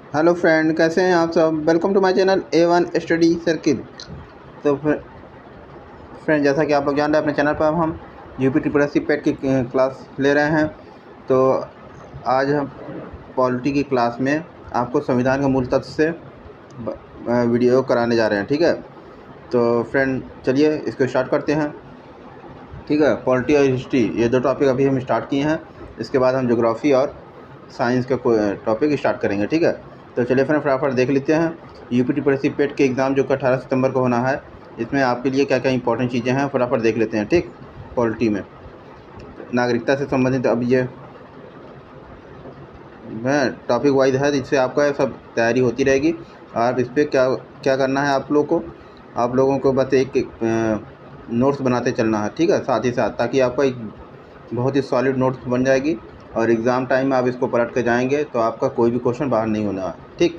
Hello friend, कैसे हैं आप सब। Welcome to my channel A1 study circle. तो फ्रेंड, जैसा कि आप लोग जान रहे हैं, अपने चैनल पर हम यूपी ट्रिपल एस सी पेट की क्लास ले रहे हैं। तो आज हम पॉलिटी की क्लास में आपको संविधान के मूल तत्व से वीडियो कराने जा रहे हैं। ठीक है, तो फ्रेंड चलिए इसको स्टार्ट करते हैं। ठीक है, पॉलिटी और हिस्ट्री ये दो टॉपिक अभी हम स्टार्ट किए हैं। इसके बाद हम ज्योग्राफी और साइंस का टॉपिक स्टार्ट करेंगे। ठीक है, तो चलिए फ्रेंड फटाफट देख लेते हैं। यूपी टीपीएससी पेट के एग्ज़ाम जो कि 18 सितंबर को होना है, इसमें आपके लिए क्या क्या इंपॉर्टेंट चीज़ें हैं फटाफट देख लेते हैं। ठीक, पॉलिटी में नागरिकता से संबंधित अब ये है टॉपिक वाइज है, जिससे आपका सब तैयारी होती रहेगी। आप इस पर क्या क्या करना है आप लोगों को बस एक नोट्स बनाते चलना है। ठीक है, साथ ही साथ, ताकि आपका एक बहुत ही सॉलिड नोट्स बन जाएगी और एग्ज़ाम टाइम में आप इसको पलट के जाएंगे तो आपका कोई भी क्वेश्चन बाहर नहीं होना है। ठीक,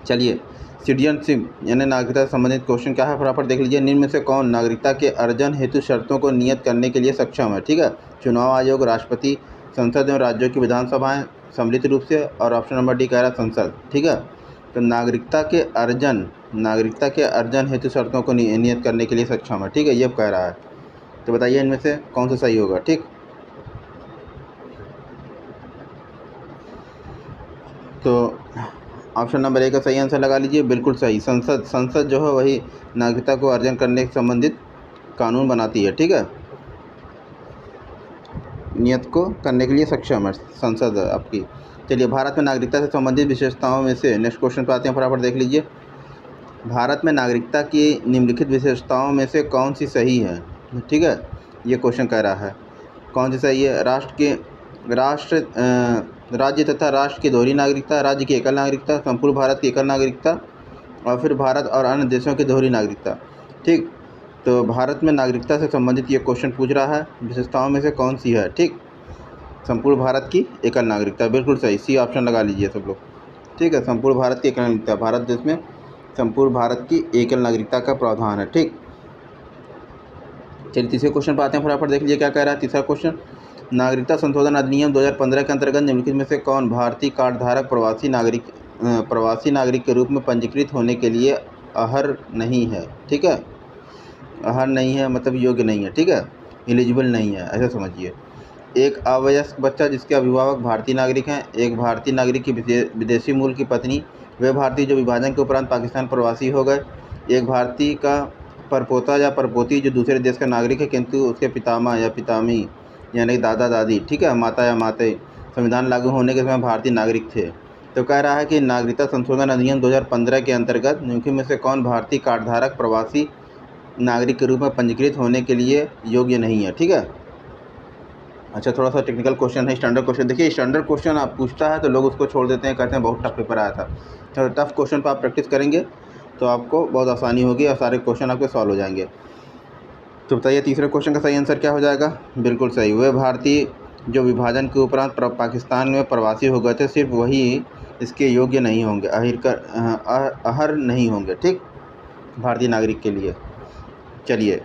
चलिए सिटीजनशिप यानी नागरिकता से संबंधित क्वेश्चन क्या है फटाफट देख लीजिए। निम्न में से कौन नागरिकता के अर्जन हेतु शर्तों को नियत करने के लिए सक्षम है। ठीक है, चुनाव आयोग, राष्ट्रपति, संसद एवं राज्यों की विधानसभाएं सम्मिलित रूप से, और ऑप्शन नंबर डी कह रहा है संसद। ठीक है, तो नागरिकता के अर्जन हेतु शर्तों को नियत करने के लिए सक्षम है। ठीक है, ये कह रहा है। तो बताइए इनमें से कौन सा सही होगा। ठीक, तो ऑप्शन नंबर ए का सही आंसर लगा लीजिए, बिल्कुल सही। संसद जो है वही नागरिकता को अर्जन करने से संबंधित कानून बनाती है। ठीक है, नियत को करने के लिए सक्षम है संसद आपकी। चलिए, भारत में नागरिकता से संबंधित विशेषताओं में से नेक्स्ट क्वेश्चन पर आते हैं, फटाफट देख लीजिए। भारत में नागरिकता की निम्नलिखित विशेषताओं में से कौन सी सही है। ठीक है, ये क्वेश्चन कह रहा है कौन सी सही है। राज्य तथा राष्ट्र की दोहरी नागरिकता, राज्य की एकल नागरिकता, संपूर्ण भारत की एकल नागरिकता, और फिर भारत और अन्य देशों की दोहरी नागरिकता। ठीक, तो भारत में नागरिकता से संबंधित ये क्वेश्चन पूछ रहा है, विशेषताओं में से कौन सी है। ठीक, संपूर्ण भारत की एकल नागरिकता, बिल्कुल सही, सी ऑप्शन लगा लीजिए सब लोग। ठीक है, संपूर्ण भारत की एकल नागरिकता, भारत देश में संपूर्ण भारत की एकल नागरिकता का प्रावधान है। ठीक, चलिए तीसरे क्वेश्चन पर आते हैं, फटाफट देख लीजिए क्या कह रहा है तीसरा क्वेश्चन। नागरिकता संशोधन अधिनियम 2015 के अंतर्गत निम्नलिखित में से कौन भारतीय कार्ड धारक प्रवासी नागरिक के रूप में पंजीकृत होने के लिए अहर नहीं है। ठीक है, अहर नहीं है मतलब योग्य नहीं है। ठीक है, एलिजिबल नहीं है, ऐसा समझिए। एक अवयस्क बच्चा जिसके अभिभावक भारतीय नागरिक हैं, एक भारतीय नागरिक की विदेशी मूल की पत्नी, वे भारतीय जो विभाजन के उपरांत पाकिस्तान प्रवासी हो गए, एक भारतीय का परपोता या परपोती जो दूसरे देश का नागरिक है किंतु उसके पितामह या पितामही यानी दादा दादी, ठीक है, माता या माते संविधान लागू होने के समय भारतीय नागरिक थे। तो कह रहा है कि नागरिकता संशोधन अधिनियम 2015 के अंतर्गत निम्नलिखित में से कौन भारतीय कार्डधारक प्रवासी नागरिक के रूप में पंजीकृत होने के लिए योग्य नहीं है। ठीक है, अच्छा, थोड़ा सा टेक्निकल क्वेश्चन है, स्टैंडर्ड क्वेश्चन। देखिए, स्टैंडर्ड क्वेश्चन आप पूछता है तो लोग उसको छोड़ देते हैं, कहते हैं बहुत टफ पेपर आया था। तो टफ क्वेश्चन पर आप प्रैक्टिस करेंगे तो आपको बहुत आसानी होगी और सारे क्वेश्चन आपके सॉल्व हो जाएंगे। तो बताइए तीसरे क्वेश्चन का सही आंसर क्या हो जाएगा। बिल्कुल सही, वे भारतीय जो विभाजन के उपरांत पाकिस्तान में प्रवासी हो गए थे, सिर्फ वही इसके योग्य नहीं होंगे, अहर नहीं होंगे। ठीक, भारतीय नागरिक के लिए। चलिए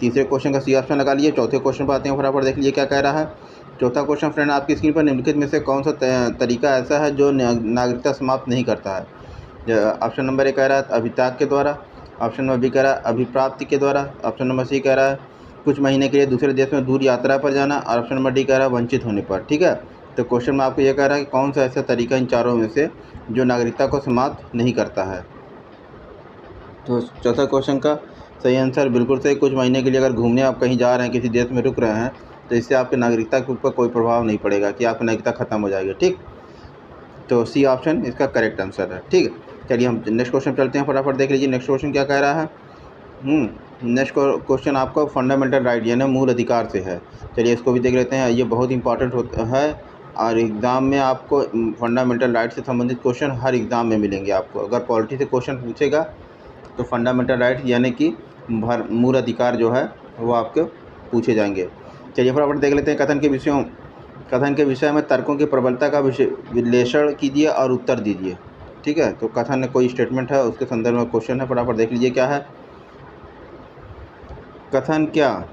तीसरे क्वेश्चन का सी ऑप्शन लगा लिए। चौथे क्वेश्चन पर आते हैं, फटाफट देख लीजिए क्या कह रहा है। चौथा क्वेश्चन फ्रेंड आपकी स्क्रीन पर, निम्नलिखित में से कौन सा तरीका ऐसा है जो नागरिकता समाप्त नहीं करता है। ऑप्शन नंबर ए कह रहा है अभित्याग के द्वारा, ऑप्शन नंबर बी कह रहा है अभिप्राप्ति के द्वारा, ऑप्शन नंबर सी कह रहा है कुछ महीने के लिए दूसरे देश में दूर यात्रा पर जाना, और ऑप्शन नंबर डी कह रहा है वंचित होने पर। ठीक है, तो क्वेश्चन में आपको ये कह रहा है कि कौन सा ऐसा तरीका इन चारों में से जो नागरिकता को समाप्त नहीं करता है। तो चौथा क्वेश्चन का सही आंसर बिल्कुल सही, कुछ महीने के लिए अगर घूमने आप कहीं जा रहे हैं, किसी देश में रुक रहे हैं, तो इससे आपकी नागरिकता के ऊपर कोई प्रभाव नहीं पड़ेगा कि आपकी नागरिकता ख़त्म हो जाएगी। ठीक, तो सी ऑप्शन इसका करेक्ट आंसर है। ठीक है, चलिए हम नेक्स्ट क्वेश्चन चलते हैं, फटाफट देख लीजिए नेक्स्ट क्वेश्चन क्या कह रहा है। नेक्स्ट क्वेश्चन आपका फंडामेंटल राइट यानी मूल अधिकार से है। चलिए इसको भी देख लेते हैं, ये बहुत इंपॉर्टेंट होता है और एग्ज़ाम में आपको फंडामेंटल राइट से संबंधित क्वेश्चन हर एग्ज़ाम में मिलेंगे आपको। अगर पॉलिटी से क्वेश्चन पूछेगा तो फंडामेंटल राइट यानी कि मूल अधिकार जो है वो आपके पूछे जाएंगे। चलिए फटाफट देख लेते हैं कथन के विषय में तर्कों की प्रबलता का विश्लेषण कीजिए और उत्तर दीजिए। ठीक है, तो कथन में कोई स्टेटमेंट है उसके संदर्भ में क्वेश्चन है, फटाफट देख लीजिए क्या है। कथन क्या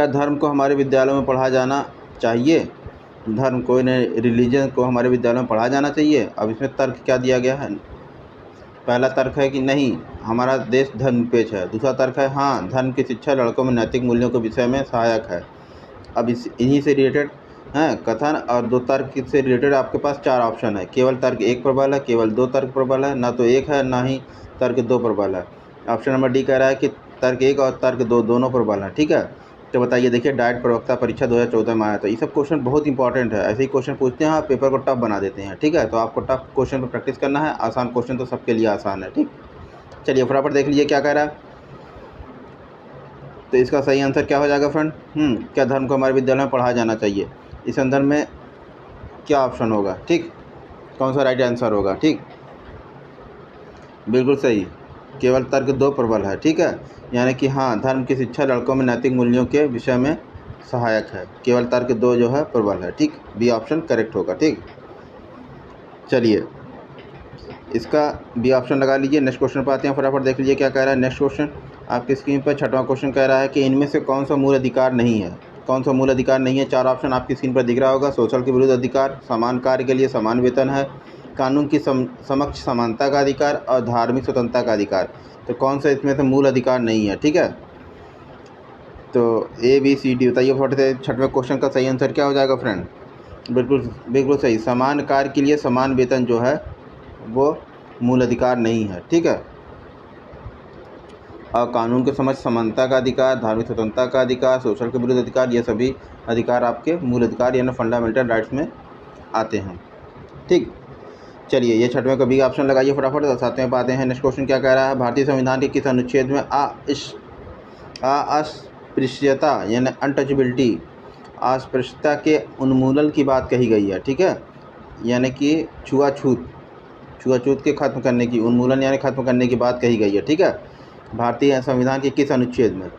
धर्म को हमारे विद्यालयों में पढ़ाया जाना चाहिए। धर्म को, रिलीजन को हमारे विद्यालयों में पढ़ाया जाना चाहिए। अब इसमें तर्क क्या दिया गया है? पहला तर्क है कि नहीं, हमारा देश धर्मनिरपेक्ष है। दूसरा तर्क है हाँ, धर्म की शिक्षा लड़कों में नैतिक मूल्यों के विषय में सहायक है। अब इन्हीं से रिलेटेड हैं कथन, और दो तर्क से रिलेटेड आपके पास 4 ऑप्शन है। केवल तर्क 1 प्रबल है, केवल 2 तर्क प्रबल है, ना तो 1 है ना ही तर्क 2 प्रबल है। ऑप्शन नंबर डी कह रहा है कि तर्क 1 और तर्क 2 दोनों प्रबल हैं। ठीक है, तो बताइए, देखिए डाइट प्रवक्ता परीक्षा 2014 में आया था। ये सब क्वेश्चन बहुत इंपॉर्टेंट है, ऐसे ही क्वेश्चन पूछते हैं, आप पेपर को टफ बना देते हैं। ठीक है, तो आपको टफ क्वेश्चन पर प्रैक्टिस करना है, आसान क्वेश्चन तो सबके लिए आसान है। ठीक, चलिए फटाफट देख लीजिए क्या कह रहा है। तो इसका सही आंसर क्या हो जाएगा फ्रेंड? क्या धर्म को हमारे विद्यालय में पढ़ाया जाना चाहिए? इस संदर्भ में क्या ऑप्शन होगा? ठीक, कौन सा राइट आंसर होगा? ठीक, बिल्कुल सही, केवल तर्क 2 प्रबल है। ठीक है, यानी कि हाँ, धर्म की शिक्षा लड़कों में नैतिक मूल्यों के विषय में सहायक है। केवल तर्क 2 जो है प्रबल है। ठीक, बी ऑप्शन करेक्ट होगा। ठीक, चलिए इसका बी ऑप्शन लगा लीजिए। नेक्स्ट क्वेश्चन पर आते हैं, फटाफट देख लीजिए क्या कह रहा है। नेक्स्ट क्वेश्चन आपकी स्क्रीन पर 6वां क्वेश्चन कह रहा है कि इनमें से कौन सा मूल अधिकार नहीं है? कौन सा मूल अधिकार नहीं है? 4 ऑप्शन आपकी स्क्रीन पर दिख रहा होगा। शोषण के विरुद्ध अधिकार, समान कार्य के लिए समान वेतन है, कानून की समक्ष समानता का अधिकार, और धार्मिक स्वतंत्रता का अधिकार। तो कौन सा इसमें से मूल अधिकार नहीं है? ठीक है, तो ए बी सी डी बताइए फटाफट से। 6वें क्वेश्चन का सही आंसर क्या हो जाएगा फ्रेंड? बिल्कुल बिल्कुल सही, समान कार्य के लिए समान वेतन जो है वो मूल अधिकार नहीं है। ठीक है, और कानून के समझ समानता का अधिकार, धार्मिक स्वतंत्रता का अधिकार, शोषण के विरुद्ध अधिकार, ये सभी अधिकार आपके मूल अधिकार यानी फंडामेंटल राइट्स में आते हैं। ठीक, चलिए ये 6वें का बी ऑप्शन लगाइए फटाफट। 7वें पे आते हैं। नेक्स्ट क्वेश्चन क्या कह रहा है? भारतीय संविधान के किस अनुच्छेद में अस्पृश्यता यानी अनटचेबिलिटी, अस्पृश्यता के उन्मूलन की बात कही गई है? ठीक है, यानी कि छुआछूत के खत्म करने की, उन्मूलन यानी खत्म करने की बात कही गई है। ठीक है, भारतीय संविधान के किस अनुच्छेद में?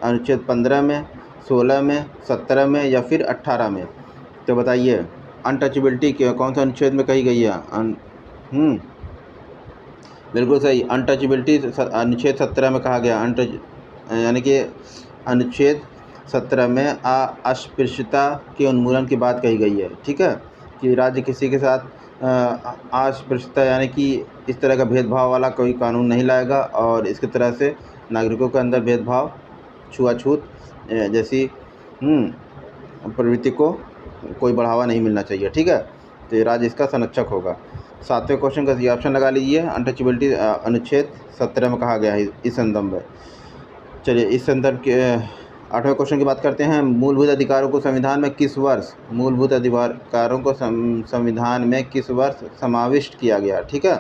अनुच्छेद 15 में, 16 में, 17 में या फिर 18 में? तो बताइए, अनटचेबिलिटी के कौन सा अनुच्छेद में कही गई है? बिल्कुल सही, अनटचेबिलिटी अनुच्छेद 17 में कहा गया। यानी कि अनुच्छेद 17 में अस्पृश्यता के उन्मूलन की बात कही गई है। ठीक है, कि राज्य किसी के साथ अस्पृश्यता यानी कि इस तरह का भेदभाव वाला कोई कानून नहीं लाएगा, और इसकी तरह से नागरिकों के अंदर भेदभाव, छुआछूत जैसी प्रवृत्ति को कोई बढ़ावा नहीं मिलना चाहिए। ठीक है, तो राज्य इसका संरक्षक होगा। 7वें क्वेश्चन का जी ऑप्शन लगा लीजिए। अनटचेबिलिटी अनुच्छेद 17 में कहा गया है इस संदर्भ में। चलिए इस संदर्भ के 8वें क्वेश्चन की बात करते हैं। मूलभूत अधिकारों को संविधान में किस वर्ष संविधान में किस वर्ष समाविष्ट किया गया? ठीक है,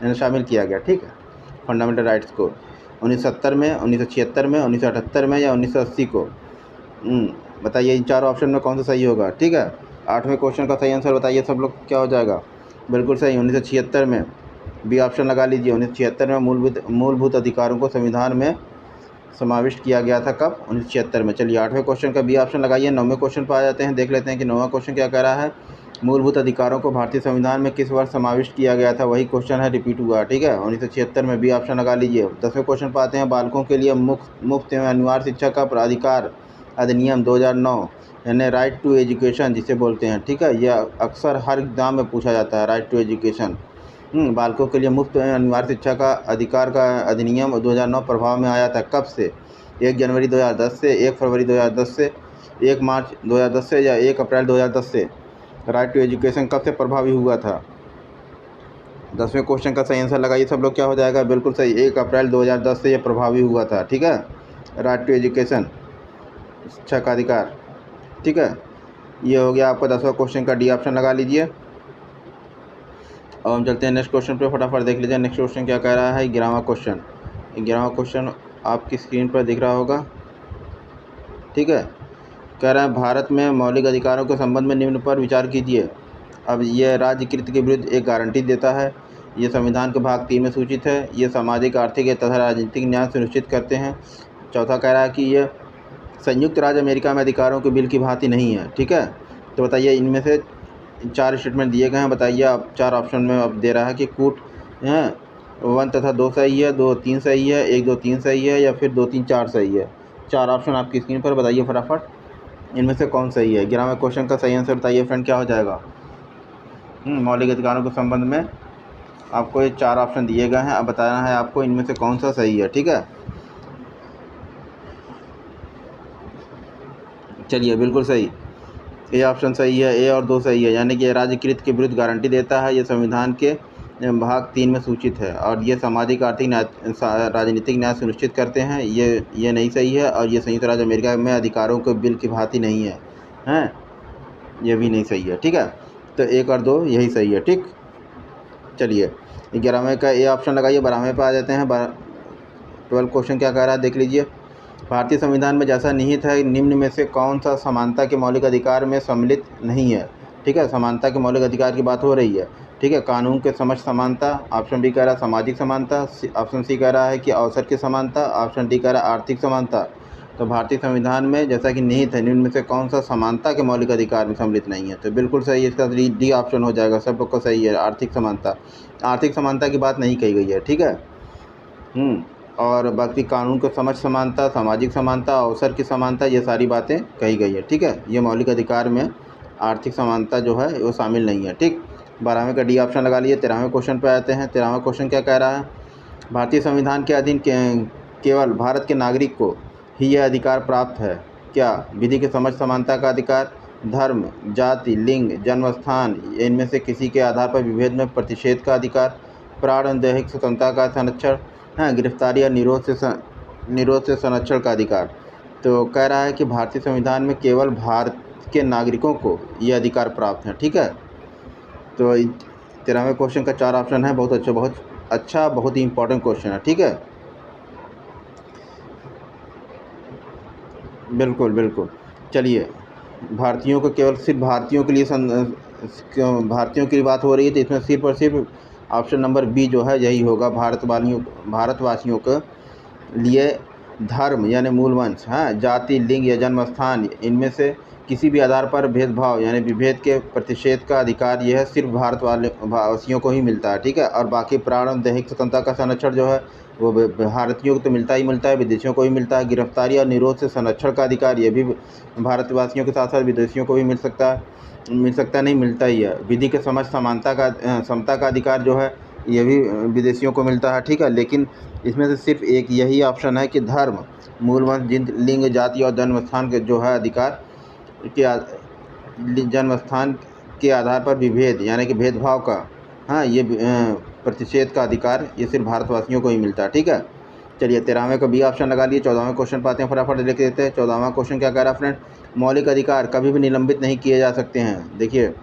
यानी शामिल किया गया। ठीक है, फंडामेंटल राइट्स को 1970 में, 1976 में, 1978 में या 1980 को? बताइए इन 4 ऑप्शन में कौन सा सही होगा? ठीक है, 8वें क्वेश्चन का सही आंसर बताइए सब लोग, क्या हो जाएगा? बिल्कुल सही, 1976 में। बी ऑप्शन लगा लीजिए। 1976 में मूलभूत अधिकारों को संविधान में समाविष्ट किया गया था। कब? 1976 में। चलिए 8वें क्वेश्चन का बी ऑप्शन लगाइए। 9वें क्वेश्चन पर आ जाते हैं, देख लेते हैं कि 9वां क्वेश्चन क्या कह रहा है। मूलभूत अधिकारों को भारतीय संविधान में किस वर्ष समाविष्ट किया गया था? वही क्वेश्चन है, रिपीट हुआ। ठीक है, 1976 में। बी ऑप्शन लगा लीजिए। 10वें क्वेश्चन पर आते हैं। बालकों के लिए मुफ्त एवं अनिवार्य शिक्षा का प्राधिकार अधिनियम 2009 यानी राइट टू एजुकेशन जिसे बोलते हैं। ठीक है, यह अक्सर हर एग्जाम में पूछा जाता है, राइट टू एजुकेशन। बालकों के लिए मुफ्त अनिवार्य शिक्षा का अधिकार का अधिनियम 2009 प्रभाव में आया था। कब से? 1 जनवरी 2010 से, 1 फरवरी 2010 से, 1 मार्च 2010 से या 1 अप्रैल 2010 से? राइट टू एजुकेशन कब से प्रभावी हुआ था? 10वें क्वेश्चन का सही आंसर लगाइए सब लोग, क्या हो जाएगा? बिल्कुल सही, 1 अप्रैल 2010 से यह प्रभावी हुआ था। ठीक है, राइट टू एजुकेशन, शिक्षा का अधिकार। ठीक है, ये हो गया आपका 10वां क्वेश्चन का डी ऑप्शन लगा लीजिए। अब हम चलते हैं नेक्स्ट क्वेश्चन पे, फटाफट देख लीजिए नेक्स्ट क्वेश्चन क्या कह रहा है। 11वां क्वेश्चन। 11वां क्वेश्चन आपकी स्क्रीन पर दिख रहा होगा। ठीक है, कह रहा है भारत में मौलिक अधिकारों के संबंध में निम्न पर विचार कीजिए। अब यह राज्यकृत के विरुद्ध एक गारंटी देता है। ये संविधान के भाग 3 में सूचित है। ये सामाजिक, आर्थिक तथा राजनीतिक न्याय सुनिश्चित करते हैं। चौथा कह रहा है कि यह संयुक्त राज्य अमेरिका में अधिकारों के बिल की भांति नहीं है। ठीक है, तो बताइए इनमें से 4 स्टेटमेंट दिए गए हैं, बताइए आप। 4 ऑप्शन में अब दे रहा है कि कूट 1 तथा 2 सही है, 2 3 सही है, 1 2 3 सही है या फिर 2 3 4 सही है। 4 ऑप्शन आपकी स्क्रीन पर, बताइए फटाफट। इनमें से कौन सही है? 11वें क्वेश्चन का सही आंसर बताइए फ्रेंड, क्या हो जाएगा? मौलिक अधिकारों के संबंध में आपको ये 4 ऑप्शन दिए गए हैं, अब बताना है आपको इनमें से कौन सा सही है। ठीक है, चलिए बिल्कुल सही, ए ऑप्शन सही है, ए और 2 सही है, यानी कि राज्यकृत के विरुद्ध गारंटी देता है। ये संविधान के भाग 3 में सूचित है और ये सामाजिक, आर्थिक, राजनीतिक न्याय सुनिश्चित करते हैं। ये नहीं सही है। और ये संयुक्त राज्य अमेरिका में अधिकारों के बिल की भांति नहीं है, हैं, ये भी नहीं सही है। ठीक है, तो 1 और 2 यही सही है। ठीक, चलिए 11वें का ए ऑप्शन लगाइए। 12वें पे आ जाते हैं। 12 क्वेश्चन क्या कह रहा है देख लीजिए। भारतीय संविधान में जैसा निहित है, निम्न में से कौन सा समानता के मौलिक अधिकार में सम्मिलित नहीं है? ठीक है, समानता के मौलिक अधिकार की बात हो रही है। ठीक है, कानून के समक्ष समानता, ऑप्शन बी कह रहा है सामाजिक समानता, ऑप्शन सी कह रहा है कि अवसर की समानता, ऑप्शन डी कह रहा है आर्थिक समानता। तो भारतीय संविधान में जैसा कि निहित है, निम्न में से कौन सा समानता के मौलिक अधिकार में सम्मिलित नहीं है? तो बिल्कुल सही है, इसका डी ऑप्शन हो जाएगा। सब लोग का सही है, आर्थिक समानता। आर्थिक समानता की बात नहीं कही गई है। ठीक है, और बाकी कानून को समझ समानता, सामाजिक समानता, अवसर की समानता, ये सारी बातें कही गई है। ठीक है, ये मौलिक अधिकार में आर्थिक समानता जो है वो शामिल नहीं है। ठीक, 12वें का डी ऑप्शन लगा लिए। 13वें क्वेश्चन पे आते हैं। 13वां क्वेश्चन क्या कह रहा है? भारतीय संविधान के अधीन केवल भारत के नागरिक को ही यह अधिकार प्राप्त है क्या? विधि के समझ समानता का अधिकार, धर्म, जाति, लिंग, जन्म स्थान, इनमें से किसी के आधार पर विभेद में प्रतिषेध का अधिकार, प्राण और दैहिक स्वतंत्रता का संरक्षण, गिरफ्तारी या निरोध से संरक्षण का अधिकार। तो कह रहा है कि भारतीय संविधान में केवल भारत के नागरिकों को ये अधिकार प्राप्त हैं। ठीक है, तो 13वें क्वेश्चन का 4 ऑप्शन है। बहुत अच्छा, बहुत ही इंपॉर्टेंट क्वेश्चन है। ठीक है, बिल्कुल। चलिए, भारतीयों को केवल सिर्फ भारतीयों के लिए भारतीयों की बात हो रही है, तो इसमें सिर्फ और सिर्फ ऑप्शन नंबर बी जो है यही होगा। भारतवासियों के लिए धर्म यानी मूल वंश, जाति, लिंग या जन्म स्थान, इनमें से किसी भी आधार पर भेदभाव यानी विभेद के प्रतिषेध का अधिकार यह सिर्फ वासियों को ही मिलता है। ठीक है, और बाकी प्राण और दैहिक स्वतंत्रता का संरक्षण जो है वो भारतीयों को तो मिलता ही मिलता है, विदेशियों को भी मिलता है। गिरफ्तारी और निरोध से संरक्षण का अधिकार ये भी भारतवासियों के साथ साथ विदेशियों को भी मिल सकता है, नहीं मिलता ही है। विधि के समझ समता का अधिकार जो है ये भी विदेशियों को मिलता है। ठीक है, लेकिन इसमें से सिर्फ एक यही ऑप्शन है कि धर्म, मूल वंश, लिंग, जाति और जन्म स्थान के जो है अधिकार के जन्म स्थान के आधार पर विभेद यानी कि भेदभाव का ये प्रतिषेध का अधिकार ये सिर्फ भारतवासियों को ही मिलता है। ठीक है, चलिए 13वें का बी ऑप्शन लगा लिए। 14वें क्वेश्चन पे आते हैं, फटाफट लिख देते हैं। 14वां क्वेश्चन क्या कह रहा है फ्रेंड? मौलिक अधिकार कभी भी निलंबित नहीं किए जा सकते हैं। देखिए,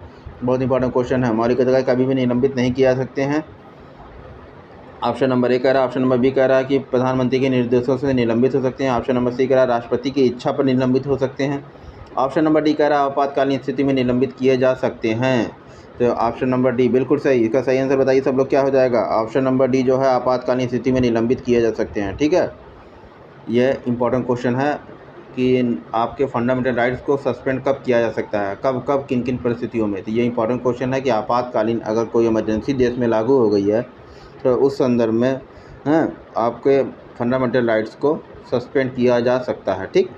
बहुत इंपॉर्टेंट क्वेश्चन है। मौलिक अधिकार कभी भी निलंबित नहीं किए जा सकते हैं। ऑप्शन नंबर ए कह रहा है, ऑप्शन नंबर बी कह रहा है कि प्रधानमंत्री के निर्देशों से निलंबित हो सकते हैं। ऑप्शन नंबर सी कह रहा है राष्ट्रपति की इच्छा पर निलंबित हो सकते हैं। ऑप्शन नंबर डी कह रहा है आपातकालीन स्थिति में निलंबित किए जा सकते हैं। तो ऑप्शन नंबर डी बिल्कुल सही, इसका सही आंसर बताइए सब लोग, क्या हो जाएगा? ऑप्शन नंबर डी जो है आपातकालीन स्थिति में निलंबित किए जा सकते हैं। ठीक है, यह इंपॉर्टेंट क्वेश्चन है कि आपके फंडामेंटल राइट्स को सस्पेंड कब किया जा सकता है, कब किन किन परिस्थितियों में। तो ये इंपॉर्टेंट क्वेश्चन है कि आपातकालीन अगर कोई इमरजेंसी देश में लागू हो गई है तो उस संदर्भ में आपके फंडामेंटल राइट्स को सस्पेंड किया जा सकता है। ठीक,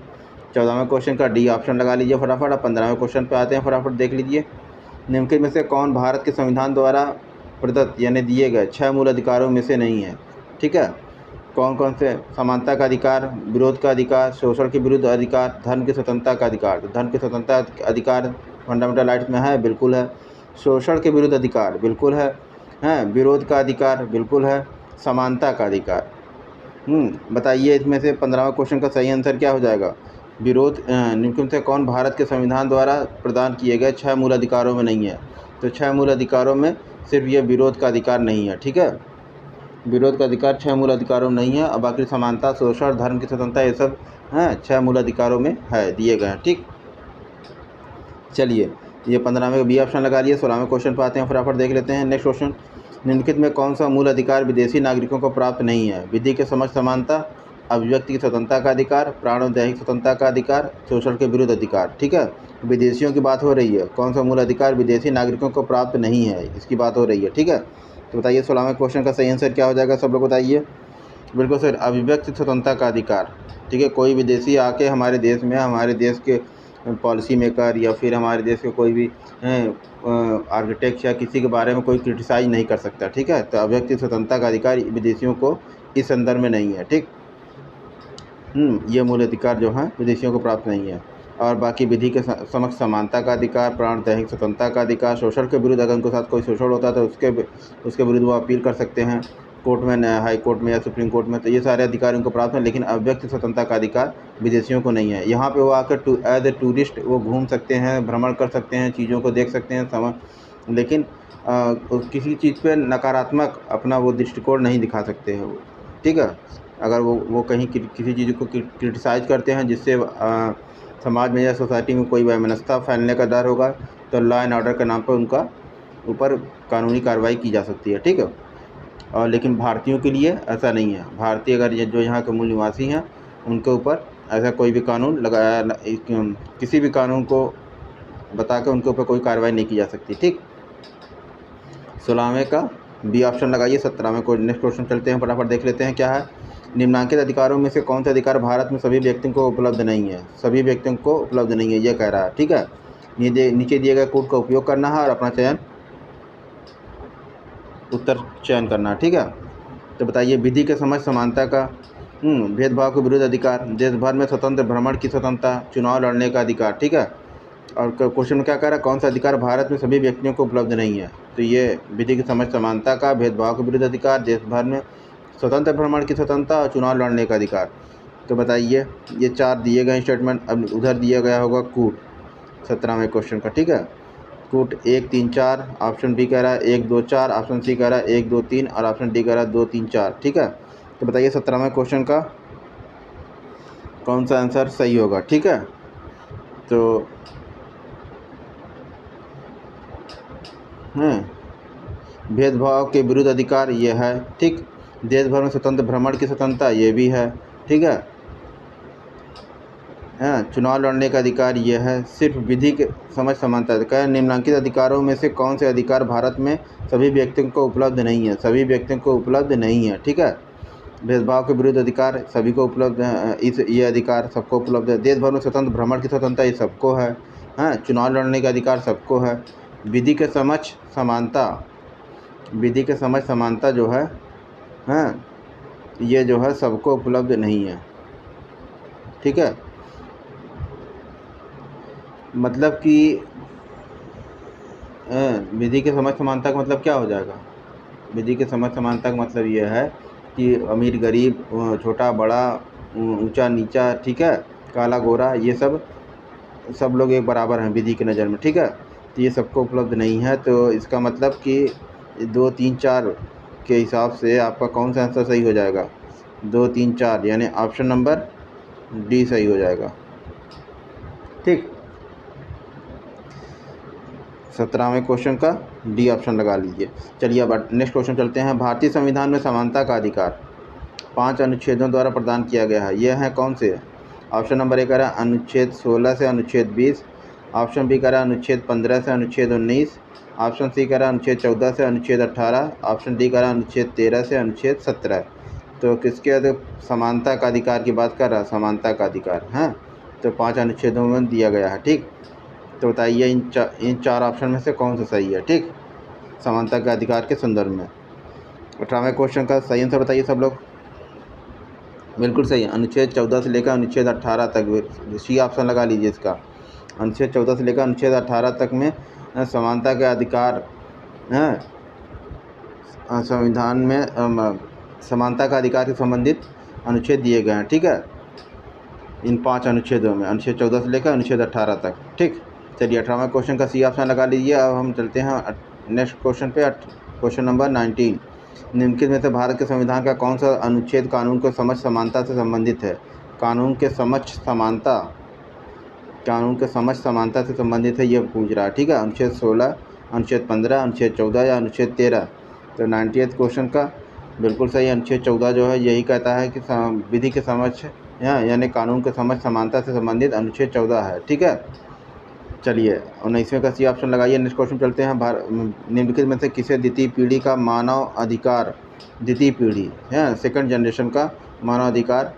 14वें क्वेश्चन का डी ऑप्शन लगा लीजिए फटाफट। अब 15वें क्वेश्चन पे आते हैं, फटाफट देख लीजिए। निम्नलिखित में से कौन भारत के संविधान द्वारा प्रदत्त यानी दिए गए 6 मूल अधिकारों में से नहीं है? ठीक है, कौन कौन से? समानता का अधिकार, विरोध का अधिकार, शोषण के विरुद्ध अधिकार, धर्म की स्वतंत्रता का अधिकार। तो धर्म की स्वतंत्रता अधिकार फंडामेंटल राइट्स में है, बिल्कुल है। शोषण के विरुद्ध अधिकार बिल्कुल है, विरोध का अधिकार बिल्कुल है, समानता का अधिकार। बताइए इसमें से 15वां क्वेश्चन का सही आंसर क्या हो जाएगा? निम्नलिखित से कौन भारत के संविधान द्वारा प्रदान किए गए 6 मूल अधिकारों में नहीं है? तो 6 मूल अधिकारों में सिर्फ ये विरोध का अधिकार नहीं है। ठीक है, विरोध का अधिकार 6 मूल अधिकारों में नहीं है, और बाकी समानता, शोषण, धर्म की स्वतंत्रता ये सब 6 मूल अधिकारों में है, दिए गए हैं। ठीक, चलिए ये 15वें का बी ऑप्शन लगा लिए। 16वें क्वेश्चन पर आते हैं, फटाफट देख लेते हैं। नेक्स्ट क्वेश्चन, निम्नलिखित में कौन सा मूल अधिकार विदेशी नागरिकों को प्राप्त नहीं है? विधि के समझ समानता, अभिव्यक्ति की स्वतंत्रता का अधिकार, प्राण और दैहिक स्वतंत्रता का अधिकार, शोषण के विरुद्ध अधिकार। ठीक है, विदेशियों की बात हो रही है, कौन सा मूल अधिकार विदेशी नागरिकों को प्राप्त नहीं है, इसकी बात हो रही है। ठीक है, तो बताइए 16वें क्वेश्चन का सही आंसर क्या हो जाएगा, सब लोग बताइए। बिल्कुल सर, अभिव्यक्ति स्वतंत्रता का अधिकार। ठीक है, कोई विदेशी आके हमारे देश में हमारे देश के पॉलिसी मेकर या फिर हमारे देश के कोई भी आर्किटेक्ट या किसी के बारे में कोई क्रिटिसाइज नहीं कर सकता। ठीक है, तो अभिव्यक्ति स्वतंत्रता का अधिकार विदेशियों को इस संदर्भ में नहीं है। ठीक, ये मूल अधिकार जो हैं विदेशियों को प्राप्त नहीं है। और बाकी विधि के समक्ष समानता का अधिकार, प्राण दैहिक स्वतंत्रता का अधिकार, शोषण के विरुद्ध अगर उनके साथ कोई शोषण होता है तो उसके विरुद्ध वो अपील कर सकते हैं कोर्ट में, हाई कोर्ट में या सुप्रीम कोर्ट में। तो ये सारे अधिकार उनको प्राप्त हैं, लेकिन अभिव्यक्ति स्वतंत्रता का अधिकार विदेशियों को नहीं है। यहाँ पे वो आकर एज ए टूरिस्ट वो घूम सकते हैं, भ्रमण कर सकते हैं, चीज़ों को देख सकते हैं, लेकिन किसी चीज़ पे नकारात्मक अपना वो दृष्टिकोण नहीं दिखा सकते हैं वो। ठीक है, अगर वो कहीं किसी चीज़ को क्रिटिसाइज करते हैं जिससे समाज में या सोसाइटी में कोई वैमनस्यता फैलने का डर होगा, तो लॉ एंड ऑर्डर के नाम पर उनका ऊपर कानूनी कार्रवाई की जा सकती है। ठीक है, और लेकिन भारतीयों के लिए ऐसा नहीं है। भारतीय अगर जो यहाँ के मूल निवासी हैं उनके ऊपर ऐसा कोई भी कानून लगाया, किसी भी कानून को बता के उनके ऊपर कोई कार्रवाई नहीं की जा सकती। ठीक, 16वें का बी ऑप्शन लगाइए। 17वें को नेक्स्ट क्वेश्चन चलते हैं, फटाफट देख लेते हैं क्या है। निम्नांकित अधिकारों में से कौन सा अधिकार भारत में सभी व्यक्तियों को उपलब्ध नहीं है? सभी व्यक्तियों को उपलब्ध नहीं है ये कह रहा है। ठीक है, नीचे दिए गए कोड का उपयोग करना है और अपना उत्तर चयन करना। ठीक है, तो बताइए, विधि के समझ समानता का, भेदभाव के विरुद्ध अधिकार, देश भर में स्वतंत्र भ्रमण की स्वतंत्रता, चुनाव लड़ने का अधिकार। ठीक है, और क्वेश्चन में क्या कह रहा है, कौन सा अधिकार भारत में सभी व्यक्तियों को उपलब्ध नहीं है? तो ये विधि की समझ समानता का, भेदभाव के विरुद्ध अधिकार, देश भर में स्वतंत्र भ्रमण की स्वतंत्रता और चुनाव लड़ने का अधिकार। तो बताइए, ये 4 दिए गए स्टेटमेंट, अब उधर दिया गया होगा कूट 17वें क्वेश्चन का। ठीक है, कूट 1 3 4, ऑप्शन बी कह रहा है 1 2 4, ऑप्शन सी कह रहा है 1 2 3 और ऑप्शन डी कह रहा है 2 3 4। ठीक है, तो बताइए 17वें क्वेश्चन का कौन सा आंसर सही होगा? ठीक है, तो भेदभाव के विरुद्ध अधिकार ये है। ठीक, देश भर में स्वतंत्र भ्रमण की स्वतंत्रता ये भी है। ठीक है, चुनाव लड़ने का अधिकार ये है। सिर्फ विधि के समझ समानता का, निम्नलिखित अधिकारों में से कौन से अधिकार भारत में सभी व्यक्तियों को उपलब्ध नहीं है? सभी व्यक्तियों को उपलब्ध नहीं है। ठीक है, भेदभाव के विरुद्ध अधिकार सभी को उपलब्ध है, ये अधिकार सबको उपलब्ध है। देश भर में स्वतंत्र भ्रमण की स्वतंत्रता ये सबको है। चुनाव लड़ने का अधिकार सबको है। विधि के समझ समानता, विधि के समझ समानता जो है ये जो है सबको उपलब्ध नहीं है। ठीक है, मतलब कि विधि के समझ समानता का मतलब क्या हो जाएगा? विधि के समझ समानता का मतलब ये है कि अमीर गरीब, छोटा बड़ा, ऊंचा नीचा, ठीक है, काला गोरा, ये सब लोग एक बराबर हैं विधि की नज़र में। ठीक है, तो ये सबको उपलब्ध नहीं है। तो इसका मतलब कि 2 3 4 के हिसाब से आपका कौन सा आंसर सही हो जाएगा? 2 3 4, यानी ऑप्शन नंबर डी सही हो जाएगा। ठीक, 17वें क्वेश्चन का डी ऑप्शन लगा लीजिए। चलिए अब नेक्स्ट क्वेश्चन चलते हैं। भारतीय संविधान में समानता का अधिकार 5 अनुच्छेदों द्वारा प्रदान किया गया है। यह है कौन से? ऑप्शन नंबर ए कह रहा है अनुच्छेद 16 से अनुच्छेद 20, ऑप्शन बी कह रहा है अनुच्छेद 15 से अनुच्छेद 19, ऑप्शन सी कह रहा है अनुच्छेद 14 से अनुच्छेद 18, ऑप्शन डी कह रहा है अनुच्छेद 13 से अनुच्छेद 17। तो किसके समानता का अधिकार की बात कर रहा है? समानता का अधिकार है, तो 5 अनुच्छेदों में दिया गया है। ठीक, तो बताइए इन 4 ऑप्शन में से कौन सा सही है? ठीक, समानता के अधिकार के संदर्भ में। 18वें क्वेश्चन का सही आंसर बताइए सब लोग। बिल्कुल सही है, अनुच्छेद 14 से लेकर अनुच्छेद 18 तक, सी ऑप्शन लगा लीजिए इसका। अनुच्छेद 14 से लेकर अनुच्छेद 18 तक में समानता के अधिकार हैं, संविधान में समानता का अधिकार से संबंधित अनुच्छेद दिए गए हैं। ठीक है, इन 5 अनुच्छेदों में, अनुच्छेद 14 से लेकर अनुच्छेद 18 तक। ठीक, चलिए 18वें क्वेश्चन का सी ऑप्शन लगा लीजिए। अब हम चलते हैं नेक्स्ट क्वेश्चन पे, क्वेश्चन नंबर 19। निम्नलिखित में से भारत के संविधान का कौन सा अनुच्छेद कानून को समझ समानता से संबंधित है? कानून के समझ समानता, कानून के समझ समानता से संबंधित है ये पूछ रहा है। ठीक है, अनुच्छेद 16, अनुच्छेद 15, अनुच्छेद 14 या अनुच्छेद 13। तो 98 क्वेश्चन का बिल्कुल सही अनुच्छेद 14 जो है यही कहता है कि विधि के समझ यानी कानून के समझ समानता से संबंधित अनुच्छेद 14 है। ठीक है, चलिए 19वें का सी ऑप्शन लगाइए। नेक्स्ट क्वेश्चन चलते हैं। निम्नलिखित में से किसे द्वितीय पीढ़ी का मानव अधिकार, द्वितीय पीढ़ी है, सेकंड जनरेशन का मानव अधिकार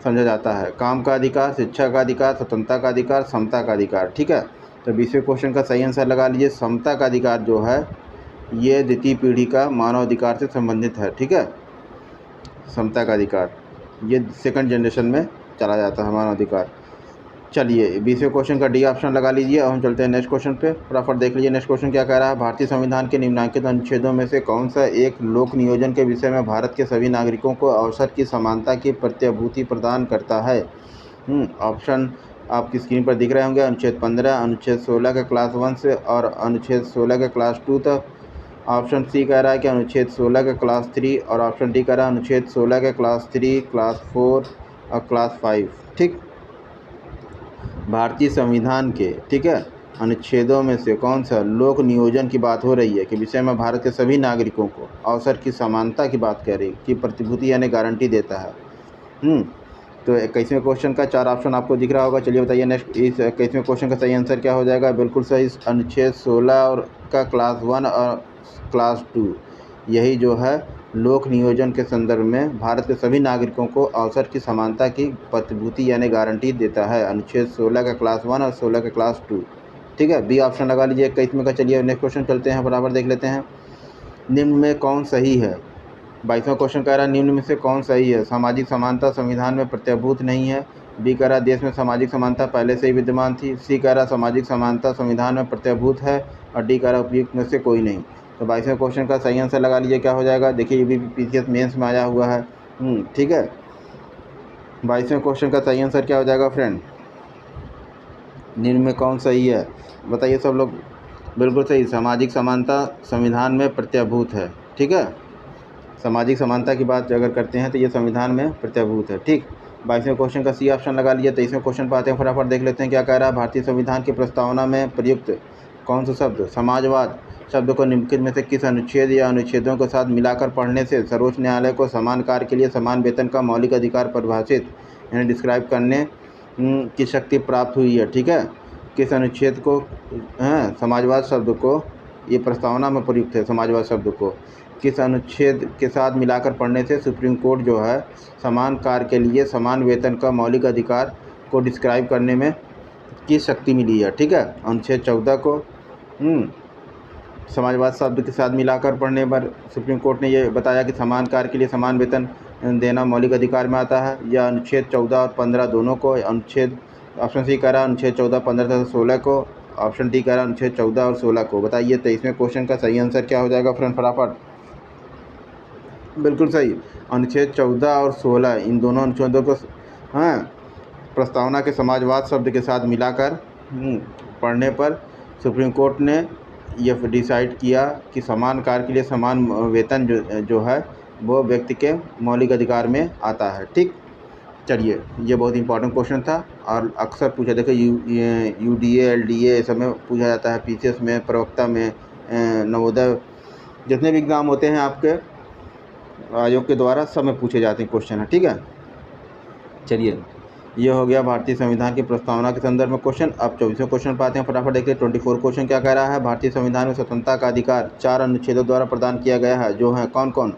समझा जाता है? काम का अधिकार, शिक्षा का अधिकार, स्वतंत्रता का अधिकार, समता का अधिकार। ठीक है, तो 20वें क्वेश्चन का सही आंसर लगा लीजिए। समता का अधिकार जो है ये द्वितीय पीढ़ी का मानव अधिकार से संबंधित है। ठीक है, समता का अधिकार ये सेकंड जनरेशन में चला जाता है मानव अधिकार। चलिए 20वें क्वेश्चन का डी ऑप्शन लगा लीजिए और हम चलते हैं नेक्स्ट क्वेश्चन पे। फटाफट देख लीजिए नेक्स्ट क्वेश्चन क्या कह रहा है। भारतीय संविधान के निम्नलिखित अनुच्छेदों में से कौन सा एक लोक नियोजन के विषय में भारत के सभी नागरिकों को अवसर की समानता की प्रत्याभूति प्रदान करता है? ऑप्शन आपकी स्क्रीन पर दिख रहे होंगे। अनुच्छेद 15, अनुच्छेद 16 के क्लास 1 से और अनुच्छेद 16 के क्लास 2 तक। ऑप्शन सी कह रहा है कि अनुच्छेद 16 के क्लास 3 और ऑप्शन डी कह रहा है अनुच्छेद 16 के क्लास 3, क्लास 4 और क्लास 5। ठीक, भारतीय संविधान के ठीक है अनुच्छेदों में से कौन सा लोक नियोजन की बात हो रही है कि विषय में भारत के सभी नागरिकों को अवसर की समानता की बात कह रही कि प्रतिभूति यानी गारंटी देता है। तो 21वें क्वेश्चन का 4 ऑप्शन आपको दिख रहा होगा। चलिए बताइए नेक्स्ट इस 21वें क्वेश्चन का सही आंसर क्या हो जाएगा? बिल्कुल सही, अनुच्छेद 16 और का क्लास 1 और क्लास 2 यही जो है लोक नियोजन के संदर्भ में भारत के सभी नागरिकों को अवसर की समानता की प्रतिभूति यानी गारंटी देता है। अनुच्छेद 16 का क्लास 1 और 16 का क्लास 2। ठीक है, बी ऑप्शन लगा लीजिए 21वें का। चलिए नेक्स्ट क्वेश्चन चलते हैं, बराबर देख लेते हैं। निम्न में कौन सही है? 22वां क्वेश्चन कह रहा है निम्न में से कौन सही है? सामाजिक समानता संविधान में प्रत्याभूत नहीं है। बी कह रहा देश में सामाजिक समानता पहले से ही विद्यमान थी। सी कह रहा सामाजिक समानता संविधान में प्रत्याभूत है और डी कह रहा उपयुक्त में से कोई नहीं। तो 22वें क्वेश्चन का सही आंसर लगा लीजिए क्या हो जाएगा। देखिए ये भी पीसीएस मेंस में आया हुआ है। ठीक है, 22वें क्वेश्चन का सही आंसर क्या हो जाएगा फ्रेंड? निम्न में कौन सही है बताइए सब लोग। बिल्कुल सही, सामाजिक समानता संविधान में प्रत्याभूत है। ठीक है, सामाजिक समानता की बात अगर करते हैं तो ये संविधान में प्रत्याभूत है। ठीक, 22वें क्वेश्चन का सी ऑप्शन लगा लीजिए। 23वें क्वेश्चन पर आते हैं, फटाफट देख लेते हैं क्या कह रहा है। भारतीय संविधान की प्रस्तावना में प्रयुक्त कौन सा शब्द समाजवाद शब्द को निम्नलिखित में से किस अनुच्छेद या अनुच्छेदों के साथ मिलाकर पढ़ने से सर्वोच्च न्यायालय को समान कार्य के लिए समान वेतन का मौलिक अधिकार परिभाषित यानी डिस्क्राइब करने की शक्ति प्राप्त हुई है? ठीक है, किस अनुच्छेद को समाजवाद शब्द को ये प्रस्तावना में प्रयुक्त है। समाजवाद शब्द को किस अनुच्छेद के साथ मिलाकर पढ़ने से सुप्रीम कोर्ट जो है समान कार्य के लिए समान वेतन का मौलिक अधिकार को डिस्क्राइब करने में किस शक्ति मिली है? ठीक है, अनुच्छेद 14 को समाजवाद शब्द के साथ मिलाकर पढ़ने पर सुप्रीम कोर्ट ने ये बताया कि समान कार्य के लिए समान वेतन देना मौलिक अधिकार में आता है। या अनुच्छेद 14 और 15 दोनों को, अनुच्छेद ऑप्शन सी कह रहा है अनुच्छेद 14, 15 तथा 16 को, ऑप्शन डी कह रहा है अनुच्छेद 14 और 16 को। बताइए 23वें क्वेश्चन का सही आंसर क्या हो जाएगा फ्रेंड? फटाफट। बिल्कुल सही, अनुच्छेद 14 और 16 इन दोनों अनुच्छेदों को प्रस्तावना के समाजवाद शब्द के साथ मिलाकर पढ़ने पर सुप्रीम कोर्ट ने यह डिसाइड किया कि समान कार्य के लिए समान वेतन जो है वो व्यक्ति के मौलिक अधिकार में आता है। ठीक, चलिए ये बहुत इंपॉर्टेंट क्वेश्चन था और अक्सर पूछा, देखिए यूडीए एलडीए सब में पूछा जाता है, पीसीएस में, प्रवक्ता में, नवोदय जितने भी एग्ज़ाम होते हैं आपके आयोग के द्वारा सब में पूछे जाते हैं क्वेश्चन है। ठीक है, चलिए ये हो गया भारतीय संविधान की प्रस्तावना के संदर्भ में क्वेश्चन। अब 24वें क्वेश्चन पर आते हैं, फटाफट देखिए। 24 क्वेश्चन क्या कह रहा है। भारतीय संविधान में स्वतंत्रता का अधिकार 4 अनुच्छेदों द्वारा प्रदान किया गया है, जो हैं कौन कौन?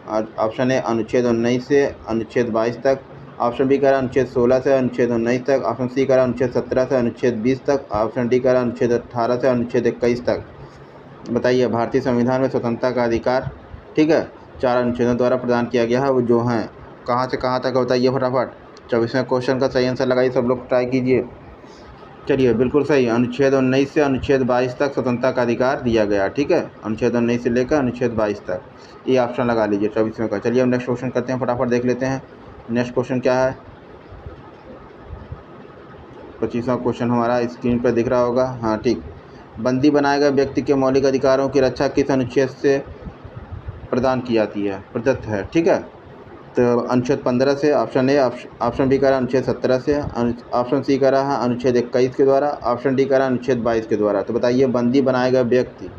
ऑप्शन ए अनुच्छेद 19 से अनुच्छेद 22 तक, ऑप्शन बी कह रहा है अनुच्छेद 16 से अनुच्छेद 19 तक, ऑप्शन सी कह रहा है अनुच्छेद 17 से अनुच्छेद 20 तक, ऑप्शन डी कह रहा है अनुच्छेद 18 से अनुच्छेद 21 तक। बताइए भारतीय संविधान में स्वतंत्रता का अधिकार ठीक है 4 अनुच्छेदों द्वारा प्रदान किया गया है, वो जो हैं कहाँ से कहाँ तक बताइए फटाफट। 24वें क्वेश्चन का सही आंसर लगाइए, सब लोग ट्राई कीजिए। चलिए बिल्कुल सही, अनुच्छेद 19 से अनुच्छेद 22 तक स्वतंत्रता का अधिकार दिया गया। ठीक है, अनुच्छेद 19 से लेकर अनुच्छेद 22 तक ये ऑप्शन लगा लीजिए 24वें का। चलिए हम नेक्स्ट क्वेश्चन करते हैं, फटाफट देख लेते हैं। नेक्स्ट क्वेश्चन क्या है? 25वां क्वेश्चन हमारा स्क्रीन पर दिख रहा होगा। हाँ ठीक, बंदी बनाए गए व्यक्ति के मौलिक अधिकारों की रक्षा किस अनुच्छेद से प्रदान की जाती है, प्रदत्त है? ठीक है, तो अनुच्छेद 15 से, ऑप्शन ए, ऑप्शन बी कह रहा है अनुच्छेद 17 से, ऑप्शन सी कह रहा है अनुच्छेद 21 के द्वारा, ऑप्शन डी कह रहा है अनुच्छेद 22 के द्वारा। तो बताइए बंदी बनाए गए व्यक्ति,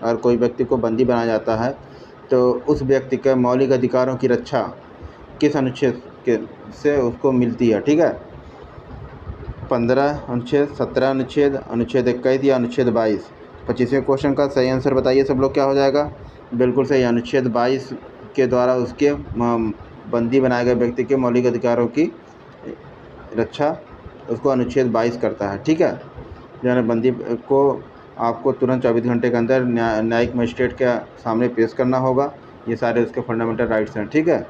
अगर कोई व्यक्ति को बंदी बनाया जाता है तो उस व्यक्ति के मौलिक अधिकारों की रक्षा किस अनुच्छेद के से उसको मिलती है? ठीक है, 15 अनुच्छेद, 17 अनुच्छेद, अनुच्छेद 21 या अनुच्छेद 22। 25वें क्वेश्चन का सही आंसर बताइए सब लोग क्या हो जाएगा। बिल्कुल सही, अनुच्छेद 22 के द्वारा उसके बंदी बनाए गए व्यक्ति के मौलिक अधिकारों की रक्षा उसको अनुच्छेद 22 करता है। ठीक है, बंदी को आपको तुरंत 24 घंटे के अंदर न्यायिक मजिस्ट्रेट के सामने पेश करना होगा। ये सारे उसके फंडामेंटल राइट्स हैं। ठीक है,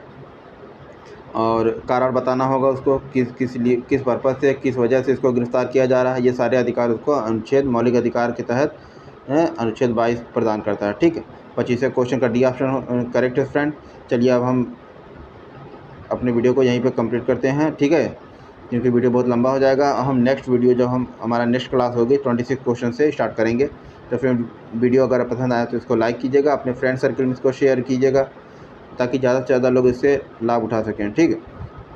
और कारण बताना होगा उसको किस लिए, किस पर्पज़ से, किस वजह से इसको गिरफ्तार किया जा रहा है। ये सारे अधिकार उसको अनुच्छेद मौलिक अधिकार के तहत अनुच्छेद 22 प्रदान करता है। ठीक है, 25वें क्वेश्चन का डी ऑप्शन करेक्ट है फ्रेंड। चलिए अब हम अपने वीडियो को यहीं पे कंप्लीट करते हैं। ठीक है, क्योंकि वीडियो बहुत लंबा हो जाएगा। हम नेक्स्ट वीडियो जब हमारा नेक्स्ट क्लास होगी 26 क्वेश्चन से स्टार्ट करेंगे। तो फिर वीडियो अगर पसंद आया तो इसको लाइक कीजिएगा, अपने फ्रेंड सर्कल में इसको शेयर कीजिएगा ताकि ज़्यादा से ज़्यादा लोग इससे लाभ उठा सकें। ठीक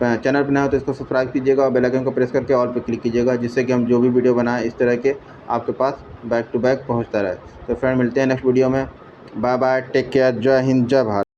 है, चैनल पर नया हो तो इसको सब्सक्राइब कीजिएगा और बेल आइकन को प्रेस करके ऑल पे क्लिक कीजिएगा, जिससे कि हम जो भी वीडियो बनाएं इस तरह के आपके पास बैक टू बैक पहुंचता रहे। तो फ्रेंड मिलते हैं नेक्स्ट वीडियो में। बाय बाय, टेक केयर, जय हिंद, जय भारत।